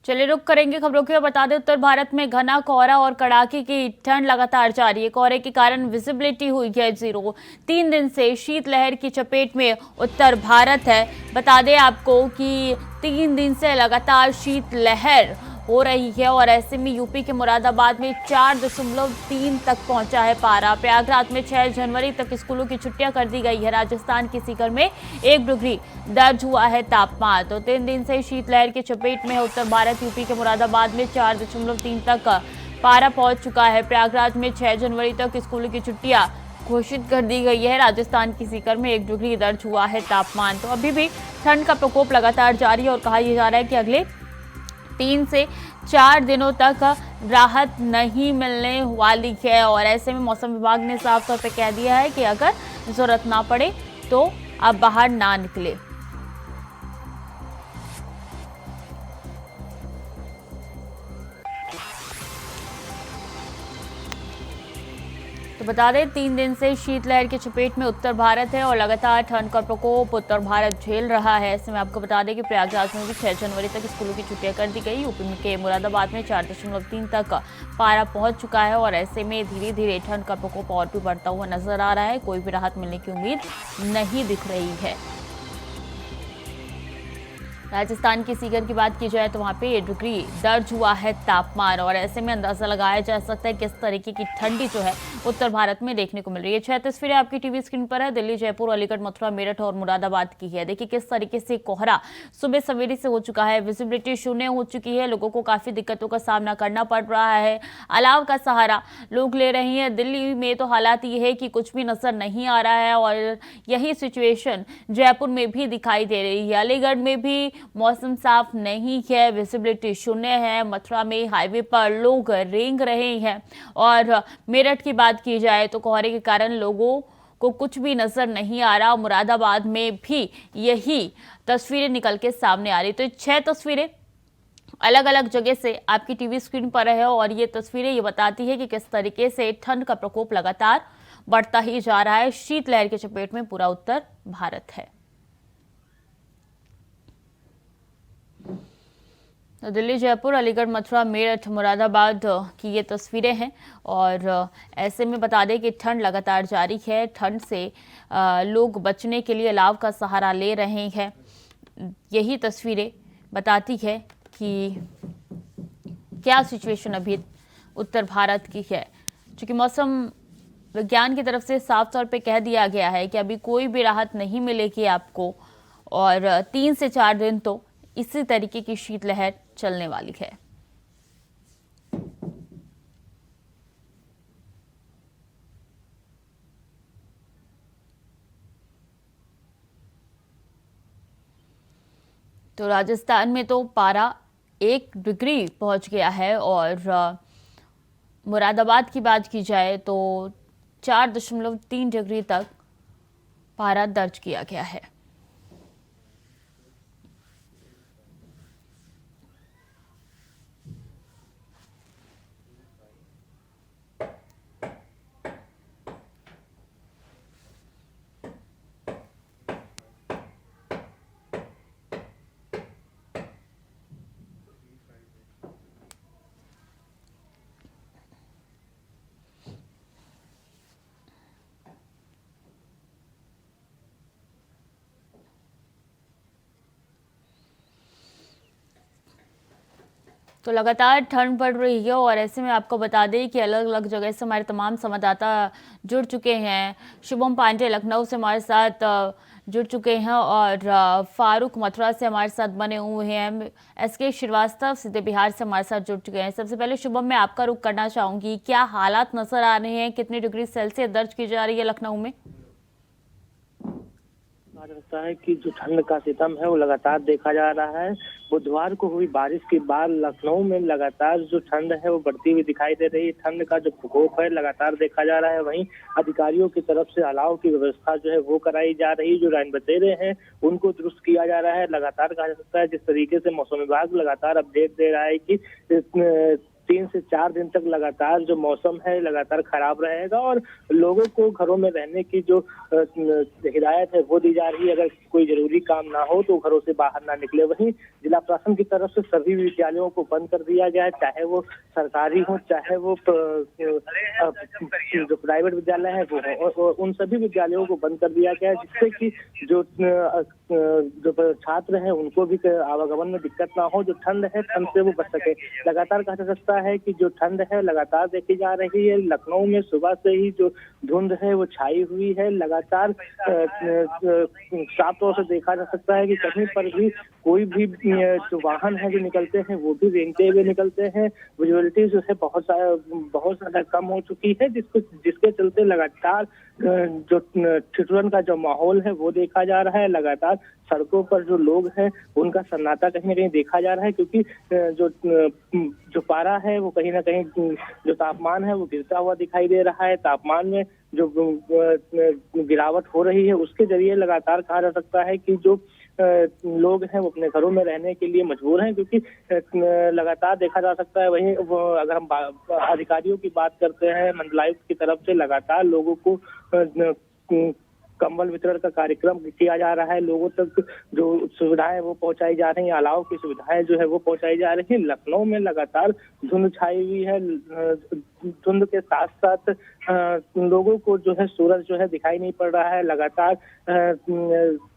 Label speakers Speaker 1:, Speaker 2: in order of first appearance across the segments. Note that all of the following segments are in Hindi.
Speaker 1: चलिए रुक करेंगे खबरों की और बता दें उत्तर भारत में घना कोहरा और कड़ाके की ठंड लगातार जारी है। कोहरे के कारण विजिबिलिटी हुई है 0। 3 दिन से शीतलहर की चपेट में उत्तर भारत है। बता दें आपको कि 3 दिन से लगातार शीतलहर हो रही है और ऐसे में यूपी के मुरादाबाद में 4.3 तक पहुंचा है पारा। प्रयागराज में 6 जनवरी तक स्कूलों की छुट्टियां कर दी गई है। राजस्थान के सीकर में 1 डिग्री दर्ज हुआ है तापमान। तो 3 दिन से शीतलहर की चपेट में है उत्तर भारत। यूपी के मुरादाबाद में 4.3 तक पारा पहुंच चुका है। प्रयागराज में 6 जनवरी तक स्कूलों की छुट्टियां घोषित कर दी गई है। राजस्थान की सीकर में 1 डिग्री दर्ज हुआ है तापमान। तो अभी भी ठंड का प्रकोप लगातार जारी है और कहा यह जा रहा है कि अगले 3 से 4 दिनों तक राहत नहीं मिलने वाली है। और ऐसे में मौसम विभाग ने साफ तौर पर कह दिया है कि अगर जरूरत ना पड़े तो आप बाहर ना निकले। तो बता दें 3 दिन से शीतलहर की चपेट में उत्तर भारत है और लगातार ठंड का प्रकोप उत्तर भारत झेल रहा है। ऐसे में आपको बता दें कि प्रयागराज में भी 6 जनवरी तक स्कूलों की छुट्टियां कर दी गई। यूपी के मुरादाबाद में 4.3 तक पारा पहुंच चुका है और ऐसे में धीरे धीरे ठंड का प्रकोप और भी बढ़ता हुआ नजर आ रहा है। कोई भी राहत मिलने की उम्मीद नहीं दिख रही है। राजस्थान के सीकर की बात की जाए तो वहां पे 1 डिग्री दर्ज हुआ है तापमान और ऐसे में अंदाजा लगाया जा सकता है किस तरीके की ठंडी जो है उत्तर भारत में देखने को मिल रही है। 6 तस्वीरें आपकी टीवी स्क्रीन पर है। दिल्ली, जयपुर, अलीगढ़, मथुरा, मेरठ और मुरादाबाद की है। देखिए किस तरीके से कोहरा सुबह सवेरे से हो चुका है। विजिबिलिटी शून्य हो चुकी है। लोगों को काफी दिक्कतों का सामना करना पड़ रहा है। अलाव का सहारा लोग ले रहे हैं। दिल्ली में तो हालात ये है कि कुछ भी नजर नहीं आ रहा है और यही सिचुएशन जयपुर में भी दिखाई दे रही है। अलीगढ़ में भी मौसम साफ नहीं है, विजिबिलिटी शून्य है। मथुरा में हाईवे पर लोग रेंग रहे हैं और मेरठ की बात की जाए तो कोहरे के कारण लोगों को कुछ भी नजर नहीं आ रहा। मुरादाबाद में भी यही तस्वीरें निकल के सामने आ रही। तो 6 तस्वीरें अलग अलग जगह से आपकी टीवी स्क्रीन पर है और ये तस्वीरें ये बताती है कि किस तरीके से ठंड का प्रकोप लगातार बढ़ता ही जा रहा है। शीतलहर की चपेट में पूरा उत्तर भारत है। तो दिल्ली, जयपुर, अलीगढ़, मथुरा, मेरठ, मुरादाबाद की ये तस्वीरें हैं और ऐसे में बता दें कि ठंड लगातार जारी है। ठंड से लोग बचने के लिए अलाव का सहारा ले रहे हैं। यही तस्वीरें बताती है कि क्या सिचुएशन अभी उत्तर भारत की है। क्योंकि मौसम विज्ञान की तरफ से साफ तौर पे कह दिया गया है कि अभी कोई भी राहत नहीं मिलेगी आपको और 3 से 4 दिन तो इसी तरीके की शीतलहर चलने वाली है। तो राजस्थान में तो पारा 1 डिग्री पहुंच गया है और मुरादाबाद की बात की जाए तो 4.3 डिग्री तक पारा दर्ज किया गया है। तो लगातार ठंड बढ़ रही है और ऐसे में आपको बता दें कि अलग अलग जगह से हमारे तमाम संवाददाता जुड़ चुके हैं। शुभम पांडे लखनऊ से हमारे साथ जुड़ चुके हैं और फारूक मथुरा से हमारे साथ बने हुए हैं। एसके श्रीवास्तव सीधे बिहार से हमारे साथ जुड़ चुके हैं। सबसे पहले शुभम, मैं आपका रुख करना चाहूंगी, क्या हालात नजर आ रहे हैं? कितनी डिग्री सेल्सियस दर्ज की जा रही है लखनऊ में?
Speaker 2: कहा जाता है कि जो ठंड का सितम है वो लगातार देखा जा रहा है। बुधवार को हुई बारिश के बाद लखनऊ में लगातार जो ठंड है वो बढ़ती हुई दिखाई दे रही है। ठंड का जो प्रकोप है लगातार देखा जा रहा है। वहीं अधिकारियों की तरफ से अलाव की व्यवस्था जो है वो कराई जा रही है। जो रैन बसेरे हैं उनको दुरुस्त किया जा रहा है। लगातार कहा जा सकता है जिस तरीके से मौसम विभाग लगातार अपडेट दे रहा है कि 3 से 4 दिन तक लगातार जो मौसम है लगातार खराब रहेगा और लोगों को घरों में रहने की जो हिदायत है वो दी जा रही है। अगर कोई जरूरी काम ना हो तो घरों से बाहर ना निकले। वहीं जिला प्रशासन की तरफ से सभी विद्यालयों को बंद कर दिया गया है, चाहे वो सरकारी हो चाहे वो जो प्राइवेट विद्यालय है वो हो, और उन सभी विद्यालयों को बंद कर दिया गया है, जिससे कि जो छात्र हैं उनको भी आवागमन में दिक्कत ना हो। जो ठंड है ठंड से वो बच सके। लगातार कहा जा सकता है कि जो ठंड है लगातार देखी जा रही है। लखनऊ में सुबह से ही जो धुंध है वो छाई हुई है। लगातार साफ तौर से देखा जा सकता है कि कहीं पर भी कोई भी जो वाहन है जो निकलते हैं वो भी रेंगते हुए निकलते हैं। विजुअलिटी जो है बहुत ज्यादा कम हो चुकी है, जिसके चलते लगातार जो ठिठुरन का जो माहौल है वो देखा जा रहा है। लगातार सड़कों पर जो लोग हैं उनका सन्नाटा कहीं ना कहीं देखा जा रहा है, क्योंकि जो पारा है वो कहीं ना कहीं जो तापमान है वो गिरता हुआ दिखाई दे रहा है। तापमान में जो गिरावट हो रही है उसके जरिए लगातार कहा जा सकता है कि जो लोग हैं वो अपने घरों में रहने के लिए मजबूर हैं, क्योंकि लगातार देखा जा सकता है। वहीं अगर हम अधिकारियों की बात करते हैं, मंडलायुक्त की तरफ से लगातार लोगों को कंबल वितरण का कार्यक्रम किया जा रहा है। लोगों तक जो सुविधाएं वो पहुंचाई जा रही हैं, अलाव की सुविधाएं जो है वो पहुंचाई जा रही हैं। लखनऊ में लगातार धुंध छाई हुई है। धुंध के साथ साथ लोगों को जो है सूरज जो है दिखाई नहीं पड़ रहा है। लगातार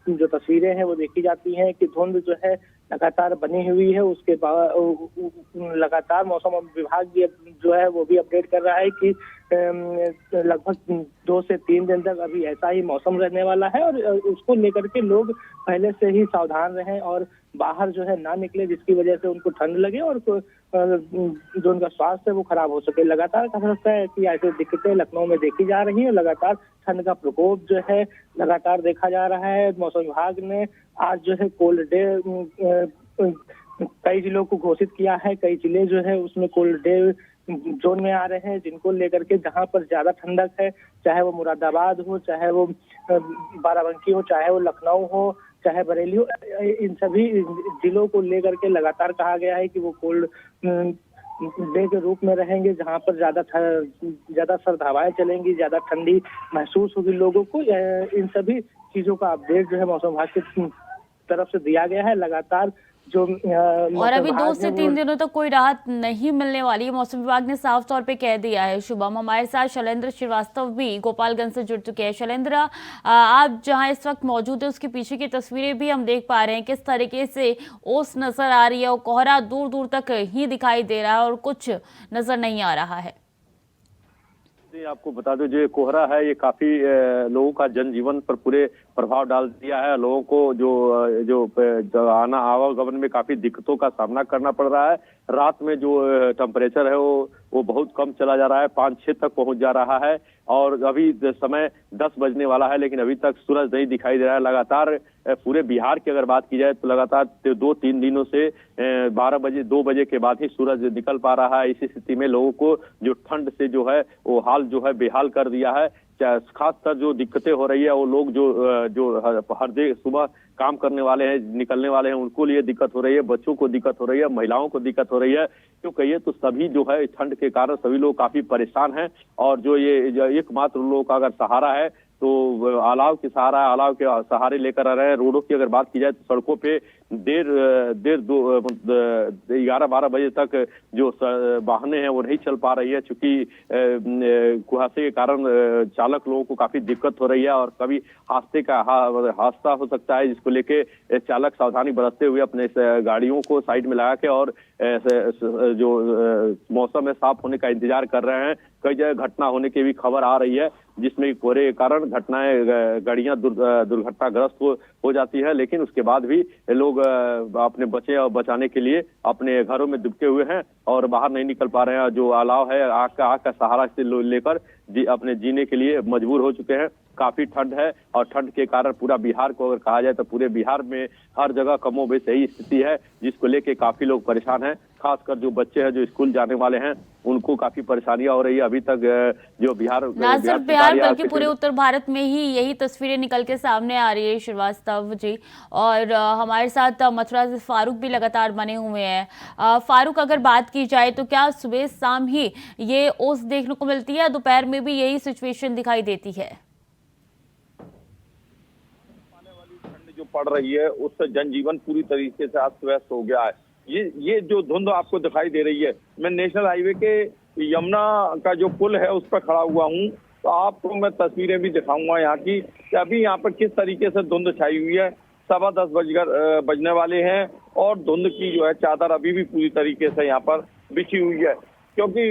Speaker 2: जो तस्वीरें हैं वो देखी जाती हैं कि धुंध जो है लगातार बनी हुई है। उसके बाद लगातार मौसम विभाग भी जो है वो भी अपडेट कर रहा है कि लगभग 2 से 3 दिन तक अभी ऐसा ही मौसम रहने वाला है, और उसको लेकर के लोग पहले से ही सावधान रहें और बाहर जो है ना निकले, जिसकी वजह से उनको ठंड लगे और जो उनका स्वास्थ्य है वो खराब हो सके। लगातार कहा सकता है कि ऐसी दिक्कतें लखनऊ में देखी जा रही है। लगातार ठंड का प्रकोप जो है लगातार देखा जा रहा है। मौसम विभाग ने आज जो है कोल्ड डे कई जिलों को घोषित किया है। कई जिले जो है उसमें कोल्ड डे जोन में आ रहे हैं, जिनको लेकर के जहां पर ज्यादा ठंडक है, चाहे वो मुरादाबाद हो, चाहे वो बाराबंकी हो, चाहे वो लखनऊ हो, चाहे बरेली हो, इन सभी जिलों को लेकर के लगातार कहा गया है कि वो कोल्ड डे के रूप में रहेंगे, जहां पर ज्यादा सर्द हवाएं चलेंगी, ज्यादा ठंडी महसूस होगी लोगों को। इन सभी चीजों का अपडेट जो है मौसम विभाग की तरफ से दिया गया है। लगातार जो
Speaker 1: और अभी 2 से 3 दिनों तक कोई राहत नहीं मिलने वाली है, मौसम विभाग ने साफ तौर पे कह दिया है। शुभम, हमारे साथ शैलेंद्र श्रीवास्तव भी गोपालगंज से जुड़ चुके हैं। शैलेंद्र, आप जहां इस वक्त मौजूद है उसके पीछे की तस्वीरें भी हम देख पा रहे हैं, किस तरीके से ओस नजर आ रही है और कोहरा दूर दूर तक ही दिखाई दे रहा है और कुछ नजर नहीं आ रहा है।
Speaker 3: आपको बता दो, जो कोहरा है ये काफी लोगों का जनजीवन पर पूरे प्रभाव डाल दिया है। लोगों को जो आना आवागमन में काफी दिक्कतों का सामना करना पड़ रहा है। रात में जो टेम्परेचर है वो बहुत कम चला जा रहा है, 5-6 तक पहुंच जा रहा है, और अभी समय 10 बजने वाला है लेकिन अभी तक सूरज नहीं दिखाई दे रहा है। लगातार पूरे बिहार की अगर बात की जाए तो लगातार 2-3 दिनों से 2 बजे के बाद ही सूरज निकल पा रहा है। इसी स्थिति में लोगों को जो ठंड से जो है वो हाल जो है बेहाल कर दिया है। खासकर जो दिक्कतें हो रही है वो लोग जो हर सुबह काम करने वाले हैं, निकलने वाले हैं, उनको लिए दिक्कत हो रही है, बच्चों को दिक्कत हो रही है, महिलाओं को दिक्कत हो रही है। क्यों कहिए तो सभी जो है ठंड के कारण सभी लोग काफी परेशान हैं, और जो ये एकमात्र लोगों का अगर सहारा है तो अलाव के सहारा, अलाव के सहारे लेकर आ रहे हैं। रोडों की अगर बात की जाए तो सड़कों पे देर 11-12 बजे तक जो वाहनें हैं वो नहीं चल पा रही है, चूंकि कुहासे के कारण चालक लोगों को काफी दिक्कत हो रही है, और कभी हादसा हो सकता है, जिसको लेके चालक सावधानी बरतते हुए अपने गाड़ियों को साइड में लगा के और जो मौसम है साफ होने का इंतजार कर रहे हैं। कई जगह घटना होने की भी खबर आ रही है, जिसमें कोहरे के कारण गाड़ियां दुर्घटनाग्रस्त हो जाती है, लेकिन उसके बाद भी लोग अपने बचे और बचाने के लिए अपने घरों में दुबके हुए हैं और बाहर नहीं निकल पा रहे हैं। जो अलाव है आग का सहारा से लेकर अपने जीने के लिए मजबूर हो चुके हैं। काफी ठंड है और ठंड के कारण पूरा बिहार को अगर कहा जाए तो पूरे बिहार में हर जगह कमोबेश यही स्थिति है, जिसको लेके काफी लोग परेशान हैं। खासकर जो बच्चे हैं जो स्कूल जाने वाले हैं उनको काफी परेशानियां हो रही है। अभी तक जो
Speaker 1: ना सिर्फ बिहार बल्कि पूरे उत्तर भारत में ही यही तस्वीरें निकल के सामने आ रही है श्रीवास्तव जी। और हमारे साथ मथुरा से फारूक भी लगातार बने हुए हैं। फारूक, अगर बात की जाए तो क्या सुबह शाम ही ये ओस देखने को मिलती है, दोपहर में भी यही सिचुएशन दिखाई देती है?
Speaker 4: ठंड जो पड़ रही है उससे जनजीवन पूरी तरीके से अस्त व्यस्त हो गया है। ये जो धुंध आपको दिखाई दे रही है, मैं नेशनल हाईवे के यमुना का जो पुल है उस पर खड़ा हुआ हूँ, तो आपको मैं तस्वीरें भी दिखाऊंगा यहाँ की कि अभी यहाँ पर किस तरीके से धुंध छाई हुई है। 10:15 बजने वाले हैं और धुंध की जो है चादर अभी भी पूरी तरीके से यहाँ पर बिछी हुई है, क्योंकि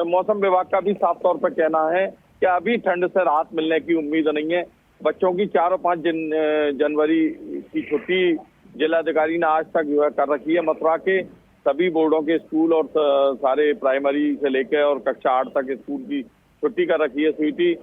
Speaker 4: मौसम विभाग का भी साफ तौर पर कहना है कि अभी ठंड से राहत मिलने की उम्मीद नहीं है। बच्चों की 4 और 5 जनवरी की छुट्टी जिलाधिकारी ने आज तक जो है कर रखी है। मथुरा के सभी बोर्डों के स्कूल और सारे प्राइमरी से लेकर और कक्षा 8 तक स्कूल की छुट्टी कर रखी है। स्वीटी,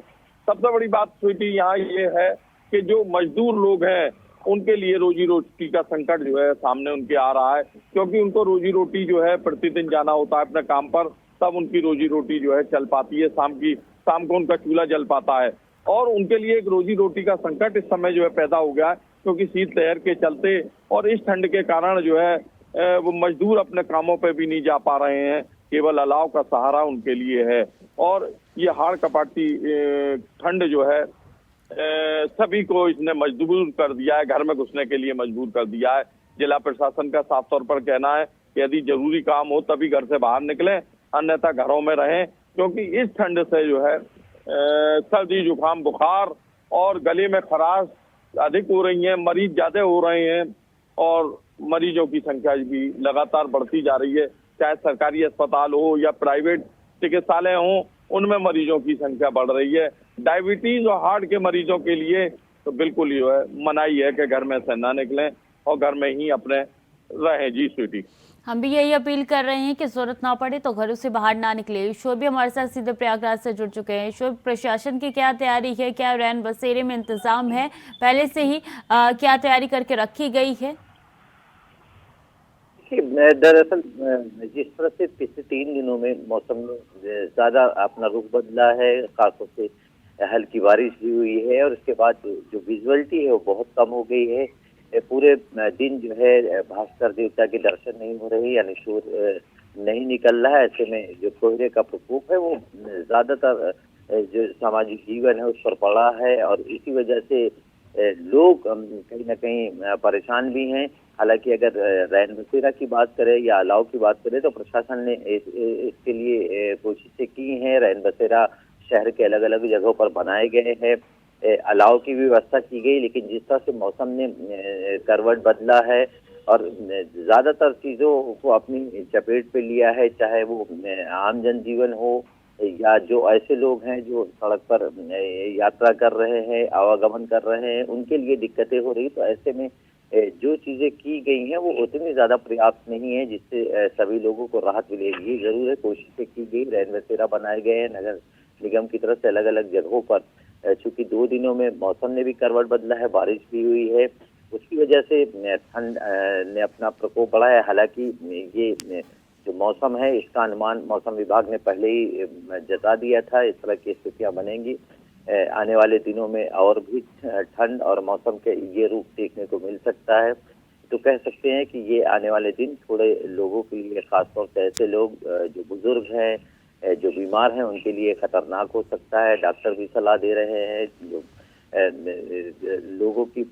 Speaker 4: सबसे बड़ी बात स्वीटी यहाँ ये है कि जो मजदूर लोग हैं उनके लिए रोजी रोटी का संकट जो है सामने उनके आ रहा है, क्योंकि उनको रोजी रोटी जो है प्रतिदिन जाना होता है अपने काम पर, तब उनकी रोजी रोटी जो है चल पाती है, शाम को उनका चूल्हा जल पाता है। और उनके लिए एक रोजी रोटी का संकट इस समय जो है पैदा हो गया है, क्योंकि शीतलहर के चलते और इस ठंड के कारण जो है वो मजदूर अपने कामों पे भी नहीं जा पा रहे हैं, केवल अलाव का सहारा उनके लिए है। और ये हाड़ कपाटी ठंड जो है सभी को इसने मजबूर कर दिया है, घर में घुसने के लिए मजबूर कर दिया है। जिला प्रशासन का साफ तौर पर कहना है कि यदि जरूरी काम हो तभी घर से बाहर निकलें, अन्यथा घरों में रहें, क्योंकि इस ठंड से जो है सर्दी जुकाम बुखार और गले में खराश अधिक हो रही है, मरीज ज्यादा हो रहे हैं और मरीजों की संख्या भी लगातार बढ़ती जा रही है। चाहे सरकारी अस्पताल हो या प्राइवेट चिकित्सालय हो, उनमें मरीजों की संख्या बढ़ रही है। डायबिटीज और हार्ट के मरीजों के लिए तो बिल्कुल जो है मनाही है कि घर में से ना निकलें और घर में ही अपने रहें। जी स्वीटी,
Speaker 1: हम भी यही अपील कर रहे हैं कि जरूरत ना पड़े तो घरों से बाहर ना निकले। शोएब भी हमारे साथ सीधे प्रयागराज से जुड़ चुके हैं। शोएब, प्रशासन की क्या तैयारी है, क्या रैन बसेरे में इंतजाम है, पहले से ही क्या तैयारी करके रखी गई है?
Speaker 5: दरअसल जिस तरह से पिछले 3 दिनों में मौसम ज्यादा अपना रुख बदला है, खासतौर से हल्की बारिश भी हुई है और उसके बाद जो विजुअलिटी है वो बहुत कम हो गई है। पूरे दिन जो है भास्कर देवता के दर्शन नहीं हो रहे, यानी सूर्य नहीं निकल रहा है। ऐसे में जो कोहरे का प्रकोप है वो ज्यादातर जो सामाजिक जीवन है उस पर पड़ा है और इसी वजह से लोग कहीं ना कहीं परेशान भी हैं। हालांकि अगर रैन बसेरा की बात करें या अलाव की बात करें तो प्रशासन ने इसके लिए कोशिशें की हैं। रैन बसेरा शहर के अलग अलग जगहों पर बनाए गए हैं, अलाव की व्यवस्था की गई, लेकिन जिस तरह से मौसम ने करवट बदला है और ज्यादातर चीजों को अपनी चपेट पे लिया है, चाहे वो आम जनजीवन हो या जो ऐसे लोग हैं जो सड़क पर यात्रा कर रहे हैं, आवागमन कर रहे हैं, उनके लिए दिक्कतें हो रही। तो ऐसे में जो चीजें की गई हैं वो उतनी ज्यादा पर्याप्त नहीं है जिससे सभी लोगों को राहत मिलेगी। ये जरूर है, कोशिशें की गई, रैन बसेरा बनाए गए हैं नगर निगम की तरफ से अलग अलग जगहों पर। चूंकि 2 दिनों में मौसम ने भी करवट बदला है, बारिश भी हुई है, उसकी वजह से ठंड ने अपना प्रकोप बढ़ाया है। हालांकि ये जो मौसम है इसका अनुमान मौसम विभाग ने पहले ही जता दिया था, इस तरह की स्थितियां बनेंगी। आने वाले दिनों में और भी ठंड और मौसम के ये रूप देखने को मिल सकता है। तो कह सकते हैं कि ये आने वाले दिन थोड़े लोगों के लिए, खासतौर से ऐसे लोग जो बुजुर्ग हैं, जो बीमार हैं, उनके लिए खतरनाक हो सकता है। डॉक्टर भी सलाह दे रहे हैं। जो लोगों की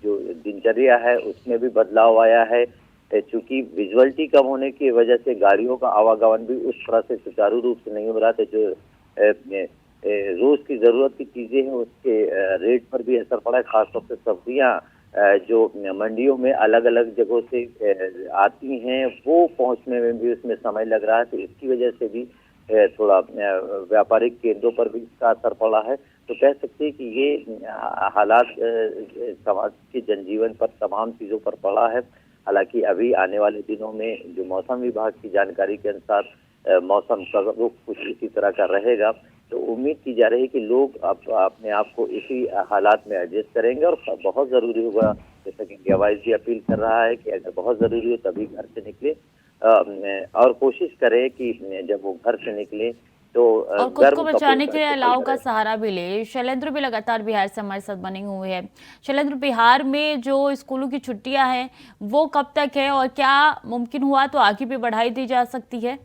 Speaker 5: जो दिनचर्या है उसमें भी बदलाव आया है। चूंकि विजुअलिटी कम होने की वजह से गाड़ियों का आवागमन भी उस तरह से सुचारू रूप से नहीं हो रहा था। जो रोज की जरूरत की चीजें हैं उसके रेट पर भी असर पड़ा है। खासतौर से सब्जियां जो मंडियों में अलग अलग जगहों से आती हैं वो पहुंचने में भी उसमें समय लग रहा है। तो इसकी वजह से भी थोड़ा व्यापारिक केंद्रों पर भी इसका असर पड़ा है। तो कह सकते हैं कि ये हालात समाज के जनजीवन पर, तमाम चीजों पर पड़ा है। हालांकि अभी आने वाले दिनों में जो मौसम विभाग की जानकारी के अनुसार मौसम का रुख कुछ इसी तरह का रहेगा। तो उम्मीद की जा रही है कि लोग अपने आप को इसी हालात में एडजस्ट करेंगे और बहुत ज़रूरी होगा, जैसा कि इंडिया वाइज भी अपील कर रहा है कि अगर बहुत ज़रूरी हो तभी घर से निकले और कोशिश करें कि जब वो घर से निकले तो
Speaker 1: और खुद को बचाने के लिए अलाव का सहारा भी ले। शैलेंद्र भी लगातार बिहार से हमारे साथ बने हुए हैं। शैलेंद्र, बिहार में जो स्कूलों की छुट्टियां हैं वो कब तक है और क्या मुमकिन हुआ तो आगे भी बढ़ाई दी जा सकती है?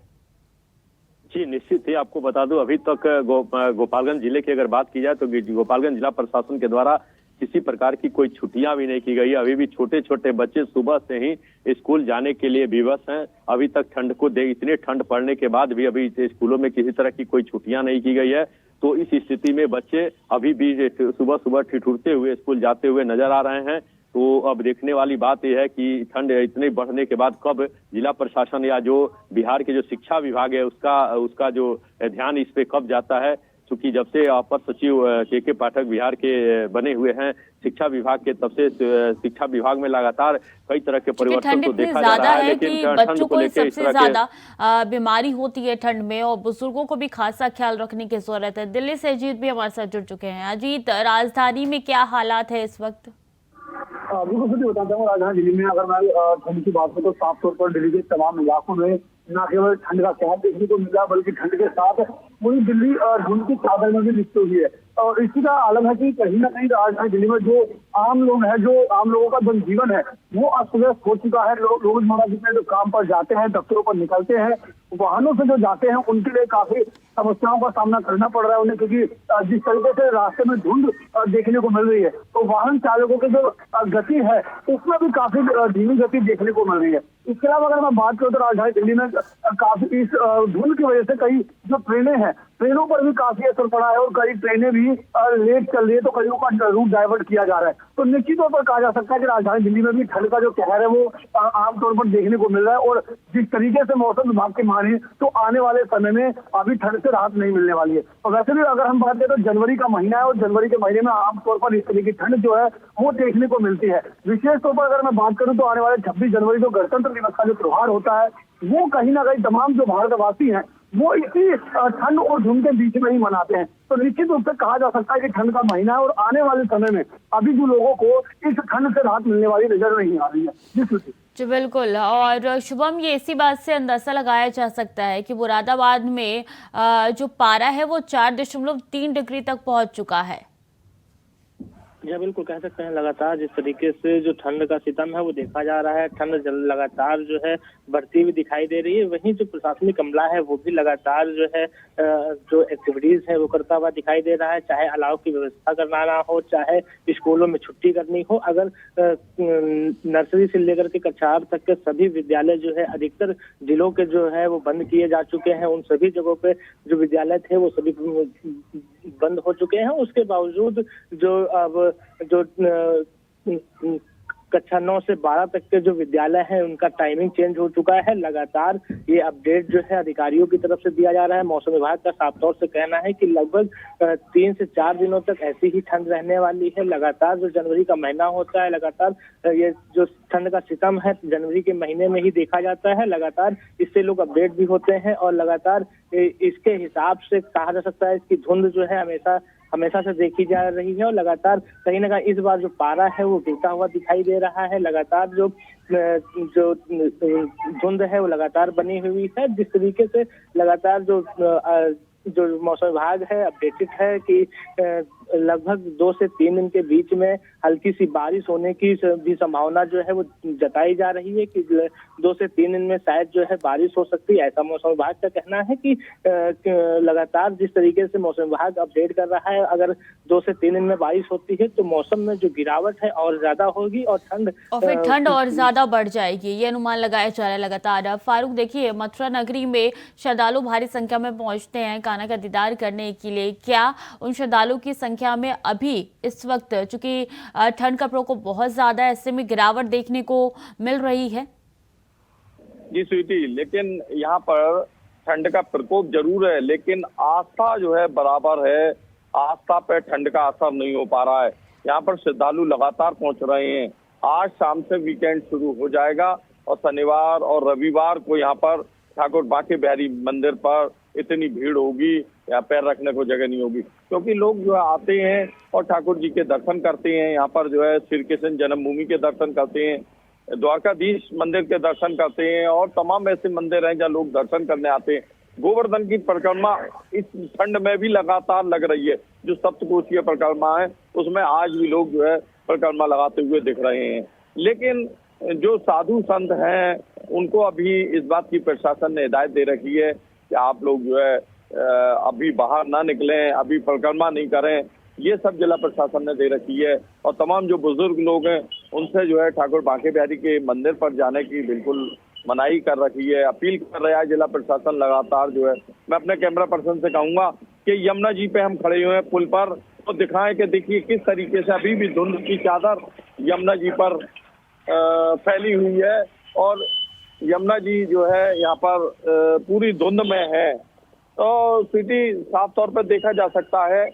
Speaker 3: जी निश्चित ही आपको बता दूं, अभी तक गोपालगंज जिले की अगर बात की जाए तो गोपालगंज जिला प्रशासन के द्वारा किसी प्रकार की कोई छुट्टियां भी नहीं की गई। अभी भी छोटे छोटे बच्चे सुबह से ही स्कूल जाने के लिए विवश हैं। अभी तक ठंड को इतनी ठंड पड़ने के बाद भी अभी स्कूलों में किसी तरह की कोई छुट्टियां नहीं की गई है। तो इस स्थिति में बच्चे अभी भी सुबह सुबह ठिठुरते हुए स्कूल जाते हुए नजर आ रहे हैं। तो अब देखने वाली बात यह है कि ठंड इतने बढ़ने के बाद कब जिला प्रशासन या जो बिहार के जो शिक्षा विभाग है उसका जो ध्यान इस पे कब जाता है। चूंकि जब से अपर सचिव के पाठक बिहार के बने हुए हैं शिक्षा विभाग के, तब से शिक्षा विभाग में लगातार कई तरह के परिवर्तन तो देखा जा रहा है। लेकिन
Speaker 1: कि बच्चों को सबसे ज्यादा बीमारी होती है ठंड में और बुजुर्गों को भी खासा ख्याल रखने की जरूरत है। दिल्ली से अजीत भी हमारे साथ जुड़ चुके हैं। अजीत, राजधानी में क्या हालात है इस वक्त?
Speaker 6: बिल्कुल सही बताता हूँ। राजधानी दिल्ली में अगर मैं ठंड की बात करूँ तो साफ तौर पर दिल्ली के तमाम इलाकों में न केवल ठंड का कहर देखने को मिला बल्कि ठंड के साथ पूरी दिल्ली धुंध की चादर में भी लिपटी हुई है। और इसी का आलम है कि कहीं ना कहीं राजधानी दिल्ली में जो आम लोग हैं, जो आम लोगों का जनजीवन है वो अस्त व्यस्त हो चुका है। लोग रोजमर्रा जितने जो काम पर जाते हैं, दफ्तरों पर निकलते हैं, वाहनों से जो जाते हैं उनके लिए काफी समस्याओं का सामना करना पड़ रहा है उन्हें, क्योंकि जिस तरीके से रास्ते में धुंध देखने को मिल रही है तो वाहन चालकों की जो गति है उसमें भी काफी धीमी गति देखने को मिल रही है। इसके अलावा अगर मैं बात करूँ तो राजधानी दिल्ली में काफी इस धुंध की वजह से कई जो ट्रेनें हैं, ट्रेनों पर भी काफी असर पड़ा है और कई ट्रेनें भी लेट चल रही है तो कईयों का रूट डाइवर्ट किया जा रहा है। तो निश्चित तौर पर कहा जा सकता है कि राजधानी दिल्ली में भी ठंड का जो कहर है वो आमतौर पर देखने को मिल रहा है। और जिस तरीके से मौसम विभाग की माने तो आने वाले समय में अभी ठंड से राहत नहीं मिलने वाली है। और वैसे भी अगर हम बात करें तो जनवरी का महीना है और जनवरी के महीने में आमतौर पर इस तरह की ठंड जो है वो देखने को मिलती है। विशेष तौर पर अगर मैं बात करूं तो आने वाले 26 जनवरी को गणतंत्र दिवस का जो त्योहार होता है वो कहीं ना कहीं तमाम जो भारतवासी हैं वो इसी ठंड और धुंध के बीच में ही मनाते हैं। तो निश्चित रूप से कहा जा सकता है कि ठंड का महीना है और आने वाले समय में अभी भी लोगों को इस ठंड से राहत मिलने वाली नजर नहीं आ रही है।
Speaker 1: जी बिल्कुल। और शुभम, ये इसी बात से अंदाजा लगाया जा सकता है कि मुरादाबाद में जो पारा है वो 4.3 डिग्री तक पहुंच चुका है।
Speaker 2: जी बिल्कुल कह सकते हैं। लगातार जिस तरीके से जो ठंड का सितम है वो देखा जा रहा है, ठंड लगातार जो है बढ़ती हुई दिखाई दे रही है। वहीं जो प्रशासनिक अमला है वो भी लगातार जो है जो एक्टिविटीज है वो करता हुआ दिखाई दे रहा है, चाहे अलाव की व्यवस्था करना हो, चाहे स्कूलों में छुट्टी करनी हो। अगर नर्सरी से लेकर के कक्षा 8 तक के सभी विद्यालय जो है अधिकतर जिलों के जो है वो बंद किए जा चुके हैं। उन सभी जगहों पे जो विद्यालय थे वो सभी बंद हो चुके हैं। उसके बावजूद जो अब जो कक्षा 9 से 12 तक के जो विद्यालय हैं उनका टाइमिंग चेंज हो चुका है। लगातार ये अपडेट जो है अधिकारियों की तरफ से दिया जा रहा है। मौसम विभाग का साफ तौर से कहना है कि लगभग 3 से 4 दिनों तक ऐसी ही ठंड रहने वाली है। लगातार जो जनवरी का महीना होता है, लगातार ये जो ठंड का सितम है जनवरी के महीने में ही देखा जाता है। लगातार इससे लोग अपडेट भी होते हैं और लगातार इसके हिसाब से कहा जा सकता है इसकी धुंध जो है हमेशा से देखी जा रही है। और लगातार कहीं ना कहीं इस बार जो पारा है वो गिरता हुआ दिखाई दे रहा है। लगातार जो धुंध है वो लगातार बनी हुई है। जिस तरीके से लगातार जो मौसम विभाग है अपडेटेड है कि लगभग 2 से 3 दिन के बीच में हल्की सी बारिश होने की भी संभावना जो है वो जताई जा रही है कि 2 से 3 दिन में शायद जो है बारिश हो सकती है। ऐसा मौसम विभाग का कहना है कि लगातार जिस तरीके से मौसम विभाग अपडेट कर रहा है, अगर 2 से 3 दिन में बारिश होती है तो मौसम में जो गिरावट है और ज्यादा होगी और फिर
Speaker 1: ठंड और ज्यादा बढ़ जाएगी, ये अनुमान लगाया जा रहा है लगातार। फारूक, देखिए मथुरा नगरी में श्रद्धालु भारी संख्या में पहुंचते हैं कान्हा का दीदार करने के लिए। क्या उन श्रद्धालुओं की संख्या में अभी इस वक्त, चूंकि ठंड का प्रकोप बहुत ज्यादा है, ऐसे में गिरावट देखने को मिल रही है?
Speaker 4: जी स्वीटी, लेकिन यहाँ पर ठंड का प्रकोप जरूर है लेकिन आस्था जो है बराबर है। आस्था पे ठंड का असर नहीं हो पा रहा है। यहाँ पर श्रद्धालु लगातार पहुंच रहे हैं। आज शाम से वीकेंड शुरू हो जाएगा और शनिवार और रविवार को यहाँ पर ठाकुर बांके बिहारी मंदिर पर इतनी भीड़ होगी या पैर रखने को जगह नहीं होगी, क्योंकि लोग जो है आते हैं और ठाकुर जी के दर्शन करते हैं। यहाँ पर जो है श्री कृष्ण जन्मभूमि के दर्शन करते हैं, द्वारकाधीश मंदिर के दर्शन करते हैं और तमाम ऐसे मंदिर हैं जहाँ लोग दर्शन करने आते हैं। गोवर्धन की परिक्रमा इस ठंड में भी लगातार लग रही है। जो सप्तकोशीय परिक्रमा है उसमें आज भी लोग जो है परिक्रमा लगाते हुए दिख रहे हैं। लेकिन जो साधु संत हैं उनको अभी इस बात की प्रशासन ने हिदायत दे रखी है कि आप लोग जो है अभी बाहर ना निकलें, अभी परिक्रमा नहीं करें। ये सब जिला प्रशासन ने दे रखी है और तमाम जो बुजुर्ग लोग हैं उनसे जो है ठाकुर बांके बिहारी के मंदिर पर जाने की बिल्कुल मनाही कर रखी है, अपील कर रहा है जिला प्रशासन लगातार जो है। मैं अपने कैमरा पर्सन से कहूंगा कि यमुना जी पे हम खड़े हुए हैं पुल पर, तो दिखाएं कि देखिए किस तरीके से अभी भी धुंध की चादर यमुना जी पर फैली हुई है और यमुना जी जो है यहाँ पर पूरी धुंध में है। तो सिटी साफ तौर पर देखा जा सकता है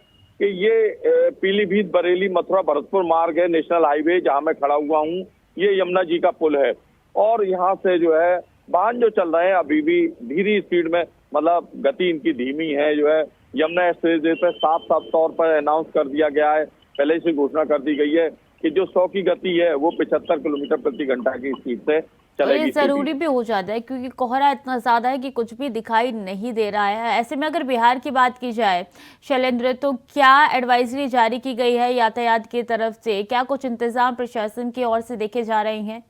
Speaker 4: कि ये पीलीभीत बरेली मथुरा भरतपुर मार्ग है, नेशनल हाईवे जहाँ मैं खड़ा हुआ हूँ, ये यमुना जी का पुल है। और यहाँ से जो है वाहन जो चल रहे हैं अभी भी धीमी स्पीड में, मतलब गति इनकी धीमी है। जो है यमुना एक्सप्रेस पे साफ तौर पर अनाउंस कर दिया गया है, पहले से घोषणा कर दी गई है कि जो 100 की गति है वो 75 किलोमीटर प्रति घंटा की स्पीड से चलेगी।
Speaker 1: ये जरूरी भी हो जाता है क्योंकि कोहरा इतना ज्यादा है कि कुछ भी दिखाई नहीं दे रहा है। ऐसे में अगर बिहार की बात की जाए शैलेंद्र, तो क्या एडवाइजरी जारी की गई है यातायात की तरफ से? क्या कुछ इंतजाम प्रशासन की ओर से देखे जा रहे हैं?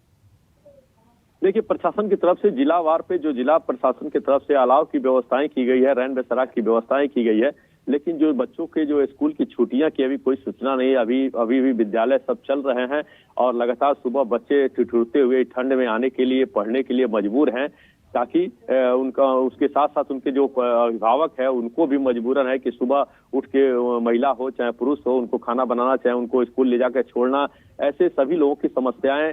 Speaker 3: देखिए, प्रशासन की तरफ से जिलावार पे जो जिला प्रशासन की तरफ से अलाव की व्यवस्थाएं की गई है, रैन बसेरा की व्यवस्थाएं की गई है, लेकिन जो बच्चों के जो स्कूल की छुट्टियां की अभी कोई सूचना नहीं। अभी भी विद्यालय सब चल रहे हैं और लगातार सुबह बच्चे ठिठुरते हुए ठंड में आने के लिए पढ़ने के लिए मजबूर हैं, ताकि उनका उसके साथ साथ उनके जो अभिभावक है उनको भी मजबूरन है कि सुबह उठ के महिला हो चाहे पुरुष हो उनको खाना बनाना, चाहे उनको स्कूल ले जाकर छोड़ना। ऐसे सभी लोगों की समस्याएं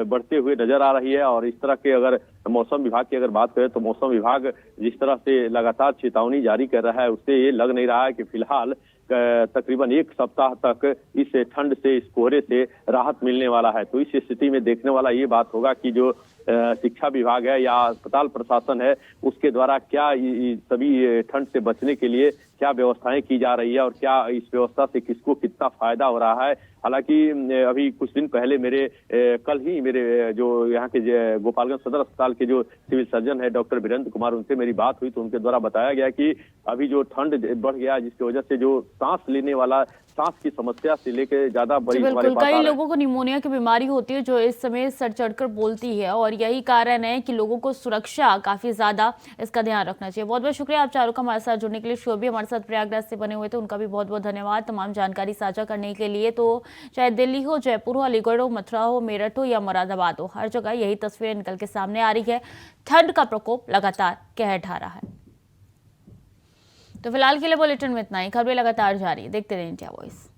Speaker 3: बढ़ते हुए नजर आ रही है। और इस तरह के अगर मौसम विभाग की अगर बात करें तो मौसम विभाग जिस तरह से लगातार चेतावनी जारी कर रहा है उससे ये लग नहीं रहा है कि फिलहाल तकरीबन एक सप्ताह तक इस ठंड से, इस कोहरे से राहत मिलने वाला है। तो इस स्थिति में देखने वाला ये बात होगा कि जो शिक्षा विभाग है या अस्पताल प्रशासन है उसके द्वारा क्या सभी ठंड से बचने के लिए क्या व्यवस्थाएं की जा रही है और क्या इस व्यवस्था से किसको कितना फायदा हो रहा है। हालांकि अभी कुछ दिन पहले कल ही मेरे जो यहाँ के गोपालगंज सदर अस्पताल के जो सिविल सर्जन है डॉक्टर वीरेंद्र कुमार, उनसे मेरी बात हुई तो उनके द्वारा बताया गया कि अभी जो ठंड बढ़ गया जिसकी वजह से जो सांस की समस्या से लेकर ज्यादा बड़ी हमारे पास
Speaker 1: कई लोगों को निमोनिया की बीमारी होती है जो इस समय सर चढ़कर बोलती है और यही कारण है कि लोगों को सुरक्षा काफी ज्यादा इसका ध्यान रखना चाहिए। बहुत बहुत शुक्रिया आप चारों का हमारे साथ जुड़ने के लिए। शो भी हमारे साथ प्रयागराज से बने हुए थे, उनका भी बहुत बहुत धन्यवाद तमाम जानकारी साझा करने के लिए। तो चाहे दिल्ली हो, जयपुर हो, अलीगढ़ हो, मथुरा हो, मेरठ हो या मुरादाबाद हो, हर जगह यही तस्वीरें निकल के सामने आ रही है। ठंड का प्रकोप लगातार कहर ढा रहा है। तो फिलहाल के लिए बुलेटिन में इतना ही। खबरें लगातार जारी, देखते रहिए इंडिया वॉइस।